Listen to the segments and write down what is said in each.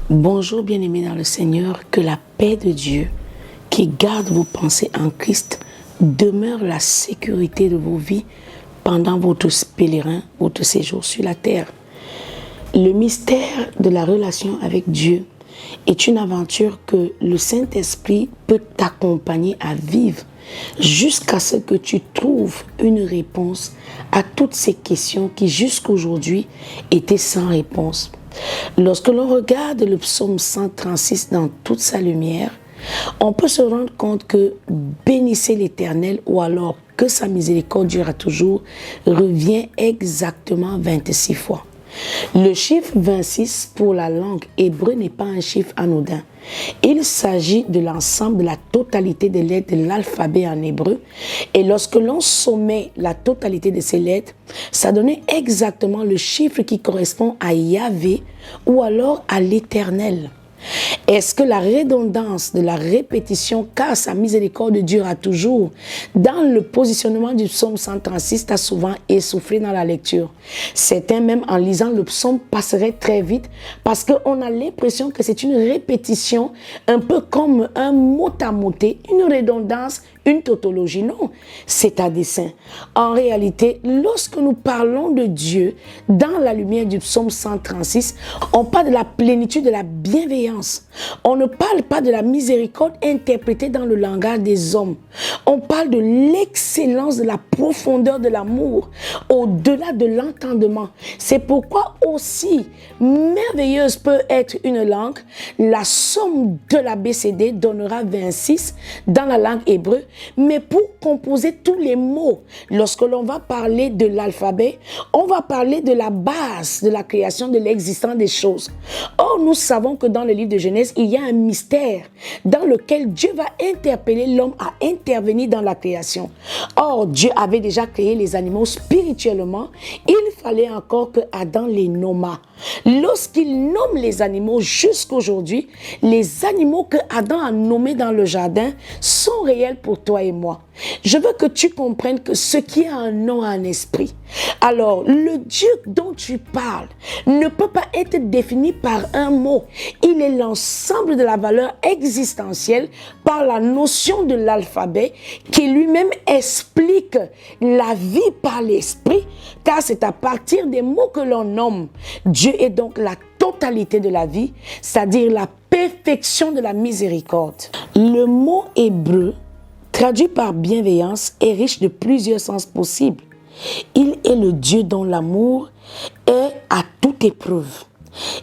Bonjour bien-aimés dans le Seigneur, que la paix de Dieu qui garde vos pensées en Christ demeure la sécurité de vos vies pendant votre pèlerin, votre séjour sur la terre. Le mystère de la relation avec Dieu est une aventure que le Saint-Esprit peut t'accompagner à vivre jusqu'à ce que tu trouves une réponse à toutes ces questions qui jusqu'aujourd'hui étaient sans réponse. Lorsque l'on regarde le psaume 136 dans toute sa lumière, on peut se rendre compte que bénissez l'Éternel ou alors que sa miséricorde durera toujours revient exactement 26 fois. Le chiffre 26 pour la langue hébreu n'est pas un chiffre anodin. Il s'agit de l'ensemble de la totalité des lettres de l'alphabet en hébreu. Et lorsque l'on sommait la totalité de ces lettres, ça donnait exactement le chiffre qui correspond à Yahvé ou alors à l'Éternel. Est-ce que la redondance de la répétition, car sa miséricorde durera toujours, dans le positionnement du psaume 136 t'a souvent essoufflé dans la lecture? Certains même en lisant le psaume passeraient très vite parce qu'on a l'impression que c'est une répétition, un peu comme un mot à moter, une redondance, une tautologie. Non, c'est à dessein. En réalité, lorsque nous parlons de Dieu dans la lumière du psaume 136, on parle de la plénitude de la bienveillance. On ne parle pas de la miséricorde interprétée dans le langage des hommes. On parle de l'excellence, de la profondeur de l'amour, au-delà de l'entendement. C'est pourquoi aussi merveilleuse peut être une langue. La somme de l'ABCD donnera 26 dans la langue hébreu. Mais pour composer tous les mots, lorsque l'on va parler de l'alphabet, on va parler de la base de la création, de l'existence des choses. Or, nous savons que dans le livre de Genèse, il y a un mystère dans lequel Dieu va interpeller l'homme à intervenir dans la création. Or, Dieu avait déjà créé les animaux spirituellement. Il fallait encore que Adam les nommât. Lorsqu'il nomme les animaux jusqu'aujourd'hui, les animaux que Adam a nommés dans le jardin sont réels pour toi et moi. Je veux que tu comprennes que ce qui a un nom a un esprit. Alors, le Dieu dont tu parles ne peut pas être défini par un mot. Il est l'ensemble de la valeur existentielle par la notion de l'alphabet qui lui-même explique la vie par l'esprit, car c'est à partir des mots que l'on nomme. Dieu est donc la totalité de la vie, c'est-à-dire la perfection de la miséricorde. Le mot hébreu traduit par bienveillance est riche de plusieurs sens possibles. Il est le Dieu dont l'amour est à toute épreuve.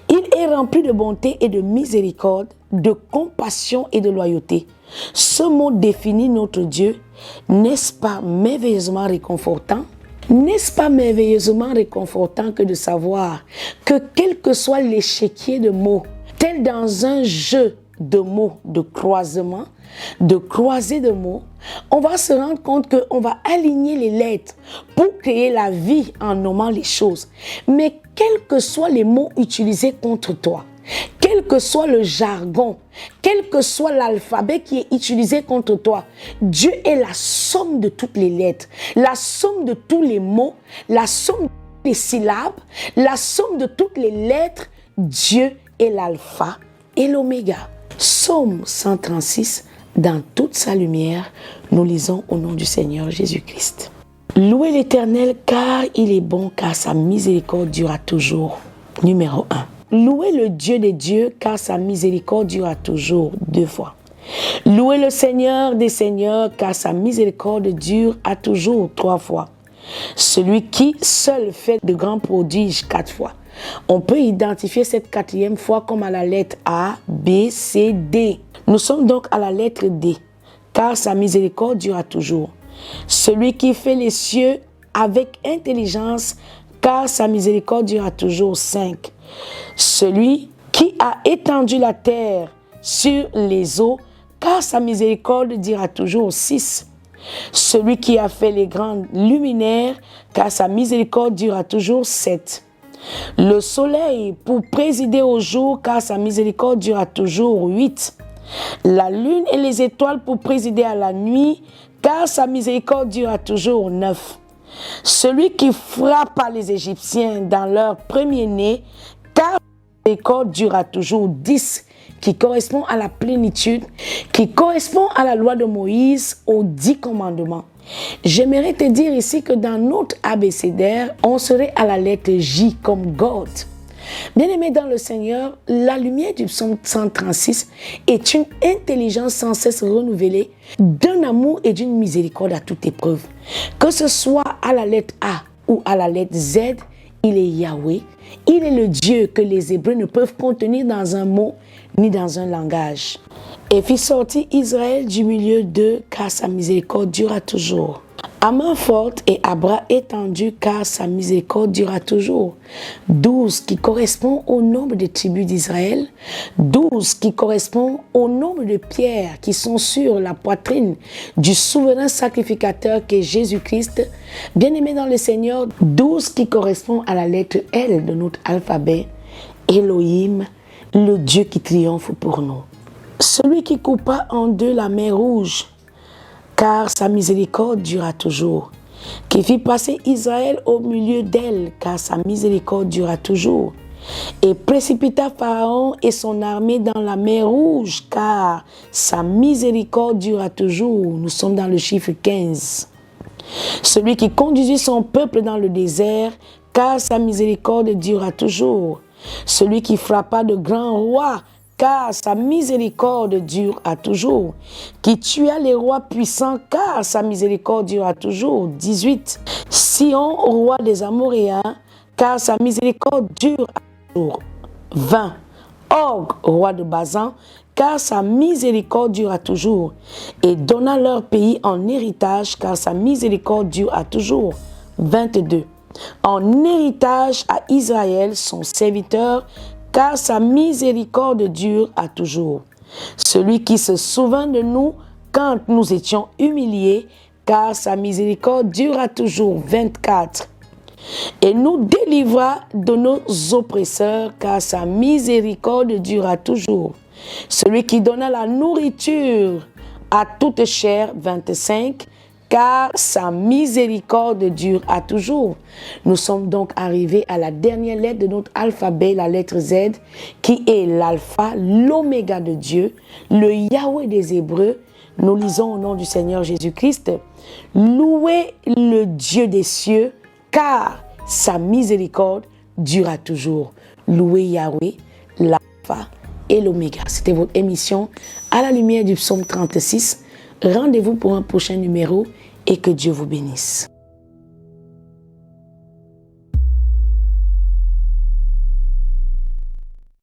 Il est rempli de bonté et de miséricorde, de compassion et de loyauté. Ce mot définit notre Dieu. N'est-ce pas merveilleusement réconfortant? N'est-ce pas merveilleusement réconfortant que de savoir que quel que soit l'échiquier de mots, tel dans un jeu de mots, de croisement, de croisée de mots, on va se rendre compte qu'on va aligner les lettres pour créer la vie en nommant les choses. Mais quels que soient les mots utilisés contre toi, quel que soit le jargon, quel que soit l'alphabet qui est utilisé contre toi, Dieu est la somme de toutes les lettres, la somme de tous les mots, la somme des syllabes, la somme de toutes les lettres. Dieu est l'alpha et l'oméga. Psaume 136, dans toute sa lumière, nous lisons au nom du Seigneur Jésus-Christ. Louez l'Éternel car il est bon, car sa miséricorde durera toujours. Numéro 1. Louez le Dieu des dieux car sa miséricorde durera toujours. 2 fois. Louez le Seigneur des seigneurs car sa miséricorde dure à toujours. 3 fois. Celui qui seul fait de grands prodiges. 4 fois. On peut identifier cette 4e fois comme à la lettre A, B, C, D. Nous sommes donc à la lettre D, car sa miséricorde durera toujours. Celui qui fait les cieux avec intelligence, car sa miséricorde durera toujours. 5. Celui qui a étendu la terre sur les eaux, car sa miséricorde durera toujours. 6. Celui qui a fait les grands luminaires, car sa miséricorde durera toujours. 7. Le soleil pour présider au jour, car sa miséricorde durera toujours. 8. La lune et les étoiles pour présider à la nuit, car sa miséricorde durera toujours. 9. Celui qui frappa les Égyptiens dans leur premier-né, car miséricorde durera toujours. 10, qui correspond à la plénitude, qui correspond à la loi de Moïse, aux 10 commandements. J'aimerais te dire ici que dans notre abécédaire, on serait à la lettre J comme God. Bien-aimé dans le Seigneur, la lumière du psaume 136 est une intelligence sans cesse renouvelée, d'un amour et d'une miséricorde à toute épreuve. Que ce soit à la lettre A ou à la lettre Z, il est Yahweh. Il est le Dieu que les Hébreux ne peuvent contenir dans un mot ni dans un langage. Et fit sortir Israël du milieu d'eux, car sa miséricorde durera toujours. À main forte et à bras étendus, car sa miséricorde durera toujours. 12 qui correspond au nombre des tribus d'Israël. 12 qui correspond au nombre de pierres qui sont sur la poitrine du souverain sacrificateur qu'est Jésus-Christ. Bien-aimé dans le Seigneur, 12 qui correspond à la lettre L de notre alphabet. Elohim, le Dieu qui triomphe pour nous. Celui qui coupa en deux la mer rouge, car sa miséricorde durera toujours. Qui fit passer Israël au milieu d'elle, car sa miséricorde durera toujours. Et précipita Pharaon et son armée dans la mer rouge, car sa miséricorde durera toujours. Nous sommes dans le chiffre 15. Celui qui conduisit son peuple dans le désert, car sa miséricorde durera toujours. Celui qui frappa de grands rois, car sa miséricorde dure à toujours. Qui tua les rois puissants, car sa miséricorde dure à toujours. 18. Sion, roi des Amoréens, car sa miséricorde dure à toujours. 20. Og, roi de Bazan, car sa miséricorde dure à toujours. Et donna leur pays en héritage, car sa miséricorde dure à toujours. 22. En héritage à Israël, son serviteur, car sa miséricorde dure à toujours. Celui qui se souvint de nous quand nous étions humiliés, car sa miséricorde dure à toujours. 24. Et nous délivra de nos oppresseurs, car sa miséricorde dure à toujours. Celui qui donna la nourriture à toute chair. 25. Car sa miséricorde dure à toujours. Nous sommes donc arrivés à la dernière lettre de notre alphabet, la lettre Z, qui est l'alpha, l'oméga de Dieu, le Yahweh des Hébreux. Nous lisons au nom du Seigneur Jésus-Christ. Louez le Dieu des cieux, car sa miséricorde durera toujours. Louez Yahweh, l'alpha et l'oméga. C'était votre émission à la lumière du psaume 36. Rendez-vous pour un prochain numéro et que Dieu vous bénisse.